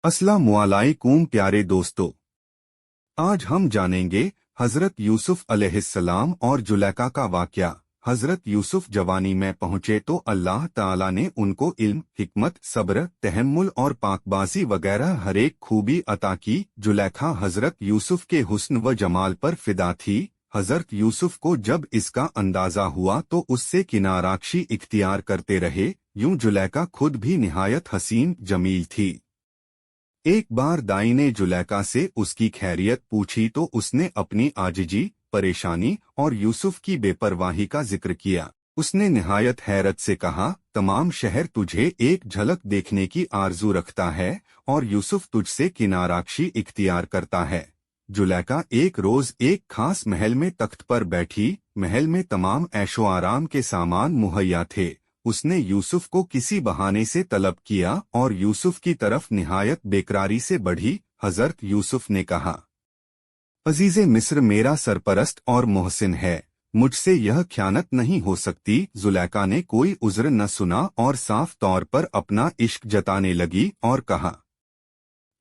अस्सलामु अलैकुम प्यारे दोस्तों। आज हम जानेंगे हजरत यूसुफ अलैहिस्सलाम और जुलैका का वाकया। हजरत यूसुफ जवानी में पहुंचे तो अल्लाह ताला ने उनको इल्म, हिकमत, सब्र, तहम्मुल और पाकबाजी वगैरह हर एक खूबी अता की। जुलैखा हजरत यूसुफ के हुस्न व जमाल पर फिदा थी। हजरत यूसुफ को जब इसका अंदाजा हुआ तो उससे किनाराक्षी इख्तियार करते रहे। यूं जुलैका खुद भी निहायत हसीन जमील थी। एक बार दाई ने जुलैका से उसकी खैरियत पूछी तो उसने अपनी आजिजी, परेशानी और यूसुफ की बेपरवाही का जिक्र किया। उसने निहायत हैरत से कहा, तमाम शहर तुझे एक झलक देखने की आरजू रखता है और यूसुफ तुझसे किनाराक्षी इख्तियार करता है। जुलैका एक रोज एक खास महल में तख्त पर बैठी। महल में तमाम ऐशो आराम के सामान मुहैया थे। उसने यूसुफ को किसी बहाने से तलब किया और यूसुफ की तरफ निहायत बेकरारी से बढ़ी। हजरत यूसुफ ने कहा, अजीज़े मिस्र मेरा सरपरस्त और मोहसिन है, मुझसे यह ख्यानत नहीं हो सकती। जुलैका ने कोई उज़्र न सुना और साफ तौर पर अपना इश्क जताने लगी और कहा,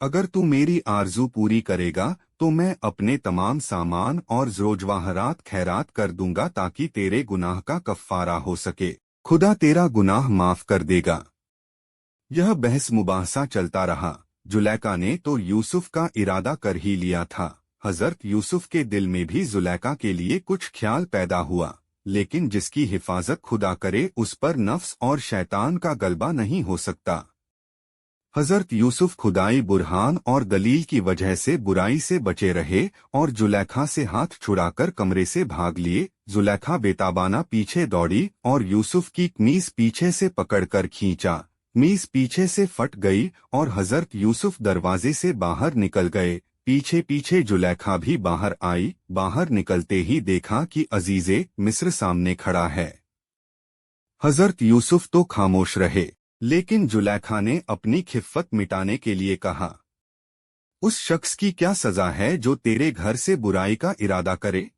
अगर तू मेरी आरजू पूरी करेगा तो मैं अपने तमाम सामान और ज़ोजवाहरात खैरात कर दूंगा ताकि तेरे गुनाह का कफ़ारा हो सके। खुदा तेरा गुनाह माफ कर देगा। यह बहस मुबाहसा चलता रहा। जुलैका ने तो यूसुफ का इरादा कर ही लिया था। हजरत यूसुफ के दिल में भी जुलैका के लिए कुछ ख्याल पैदा हुआ, लेकिन जिसकी हिफाजत खुदा करे उस पर नफ्स और शैतान का गलबा नहीं हो सकता। हजरत यूसुफ खुदाई बुरहान और दलील की वजह से बुराई से बचे रहे और जुलैखा से हाथ छुड़ाकर कमरे से भाग लिए। जुलैखा बेताबाना पीछे दौड़ी और यूसुफ की कमीज पीछे से पकड़कर खींचा। कमीज पीछे से फट गई और हजरत यूसुफ दरवाजे से बाहर निकल गए। पीछे पीछे जुलैखा भी बाहर आई। बाहर निकलते ही देखा कि अजीज़े मिस्र सामने खड़ा है। हजरत यूसुफ तो खामोश रहे, लेकिन जुलैखा ने अपनी खिफ़्फ़त मिटाने के लिए कहा, उस शख्स की क्या सज़ा है जो तेरे घर से बुराई का इरादा करे?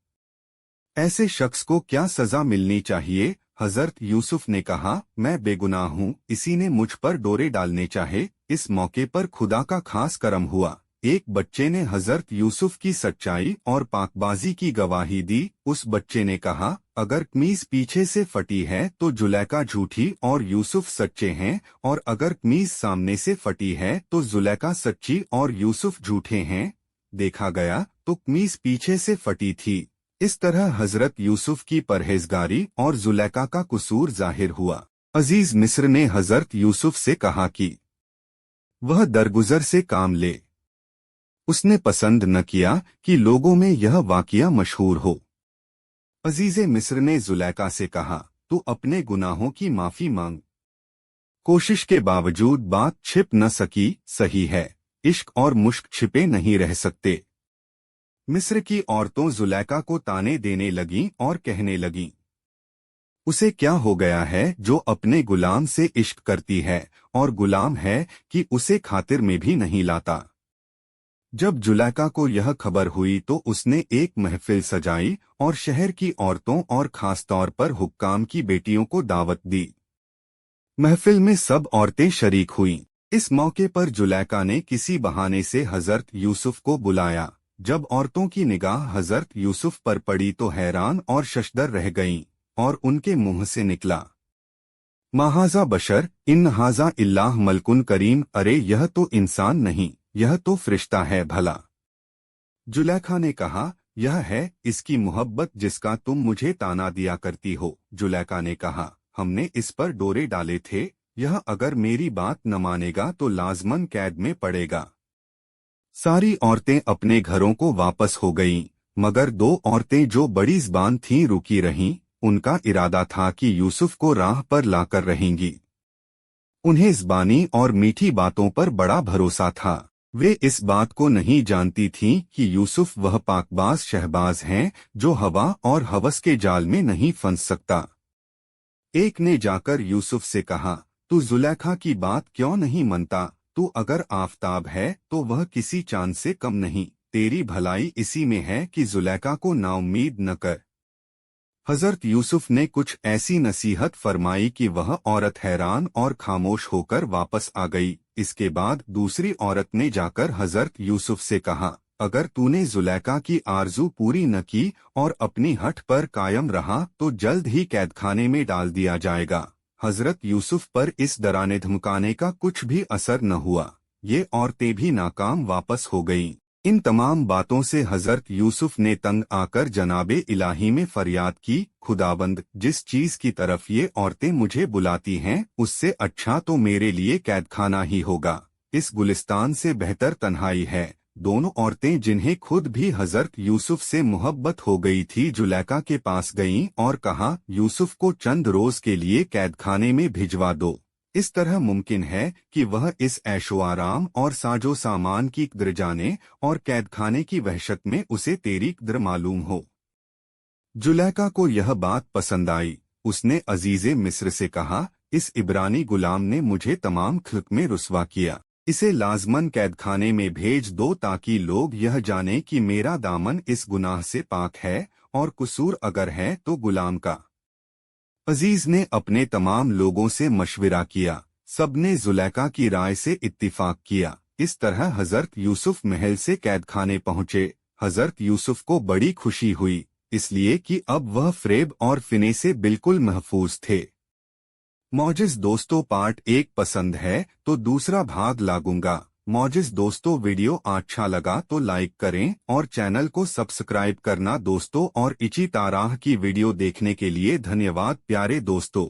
ऐसे शख्स को क्या सज़ा मिलनी चाहिए? हज़रत यूसुफ ने कहा, मैं बेगुनाह हूँ, इसी ने मुझ पर डोरे डालने चाहे। इस मौके पर खुदा का खास करम हुआ। एक बच्चे ने हजरत यूसुफ की सच्चाई और पाकबाजी की गवाही दी। उस बच्चे ने कहा, अगर कमीज पीछे से फटी है तो जुलैका झूठी और यूसुफ सच्चे हैं, और अगर कमीज सामने से फटी है तो जुलैका सच्ची और यूसुफ झूठे हैं। देखा गया तो कमीज पीछे से फटी थी। इस तरह हजरत यूसुफ की परहेजगारी और जुलैका का कसूर जाहिर हुआ। अजीज मिस्र ने हजरत यूसुफ से कहा कि वह दरगुजर से काम ले। उसने पसंद न किया कि लोगों में यह वाकया मशहूर हो। अजीज़े मिस्र ने जुलैका से कहा, तू अपने गुनाहों की माफी मांग। कोशिश के बावजूद बात छिप न सकी। सही है, इश्क और मुश्क छिपे नहीं रह सकते। मिस्र की औरतों जुलैका को ताने देने लगीं और कहने लगीं, उसे क्या हो गया है जो अपने गुलाम से इश्क करती है और गुलाम है कि उसे खातिर में भी नहीं लाता। जब जुलैका को यह खबर हुई तो उसने एक महफिल सजाई और शहर की औरतों और खास तौर पर हुक्काम की बेटियों को दावत दी। महफिल में सब औरतें शरीक हुईं। इस मौके पर जुलैका ने किसी बहाने से हजरत यूसुफ को बुलाया। जब औरतों की निगाह हजरत यूसुफ पर पड़ी तो हैरान और शशदर रह गईं और उनके मुंह से निकला, माहाजा बशर इन हाजा इल्लाह मलकुन करीम। अरे यह तो इंसान नहीं, यह तो फरिश्ता है भला। जुलैखा ने कहा, यह है इसकी मोहब्बत जिसका तुम मुझे ताना दिया करती हो। जुलैखा ने कहा, हमने इस पर डोरे डाले थे, यह अगर मेरी बात न मानेगा तो लाजमन कैद में पड़ेगा। सारी औरतें अपने घरों को वापस हो गईं, मगर दो औरतें जो बड़ी ज़बान थीं रुकी रहीं। उनका इरादा था कि यूसुफ को राह पर लाकर रहेंगी। उन्हें ज़बानी और मीठी बातों पर बड़ा भरोसा था। वे इस बात को नहीं जानती थीं कि यूसुफ वह पाकबाज शहबाज हैं जो हवा और हवस के जाल में नहीं फंस सकता। एक ने जाकर यूसुफ से कहा, तू जुलैखा की बात क्यों नहीं मानता? तू अगर आफताब है तो वह किसी चांद से कम नहीं। तेरी भलाई इसी में है कि जुलैखा को नाउम्मीद न कर। हजरत यूसुफ ने कुछ ऐसी नसीहत फरमाई कि वह औरत हैरान और खामोश होकर वापस आ गई। इसके बाद दूसरी औरत ने जाकर हजरत यूसुफ से कहा, अगर तूने जुलेखा की आरजू पूरी न की और अपनी हठ पर कायम रहा तो जल्द ही कैदखाने में डाल दिया जाएगा। हजरत यूसुफ पर इस डराने धमकाने का कुछ भी असर न हुआ। ये औरतें भी नाकाम वापस हो गईं। इन तमाम बातों से हजरत यूसुफ ने तंग आकर जनाबे इलाही में फरियाद की, खुदाबंद, जिस चीज की तरफ ये औरतें मुझे बुलाती हैं उससे अच्छा तो मेरे लिए कैदखाना ही होगा। इस गुलिस्तान से बेहतर तन्हाई है। दोनों औरतें जिन्हें खुद भी हजरत यूसुफ से मोहब्बत हो गई थी जुलेखा के पास गईं और कहा, यूसुफ को चंद रोज के लिए कैदखाने में भिजवा दो। इस तरह मुमकिन है कि वह इस ऐशो आराम और साजो सामान की कदर जाने और कैदखाने की वहशत में उसे तेरी कदर मालूम हो। जुलेखा को यह बात पसंद आई। उसने अजीज़े मिस्र से कहा, इस इब्रानी गुलाम ने मुझे तमाम खल्क में रुस्वा किया। इसे लाजमन कैदखाने में भेज दो ताकि लोग यह जाने कि मेरा दामन इस गुनाह से पाक है और कसूर अगर है तो गुलाम का। अजीज ने अपने तमाम लोगों से मशविरा किया। सबने जुलेखा की राय से इत्तिफाक किया। इस तरह हजरत यूसुफ महल से कैदखाने पहुंचे। हजरत यूसुफ को बड़ी खुशी हुई, इसलिए कि अब वह फ्रेब और फिने से बिल्कुल महफूज थे। मौजिज़ दोस्तों, पार्ट 1 पसंद है तो दूसरा भाग लागूंगा। मौजिज़ दोस्तों, वीडियो अच्छा लगा तो लाइक करें और चैनल को सब्सक्राइब करना दोस्तों। और इसी तरह की वीडियो देखने के लिए धन्यवाद प्यारे दोस्तों।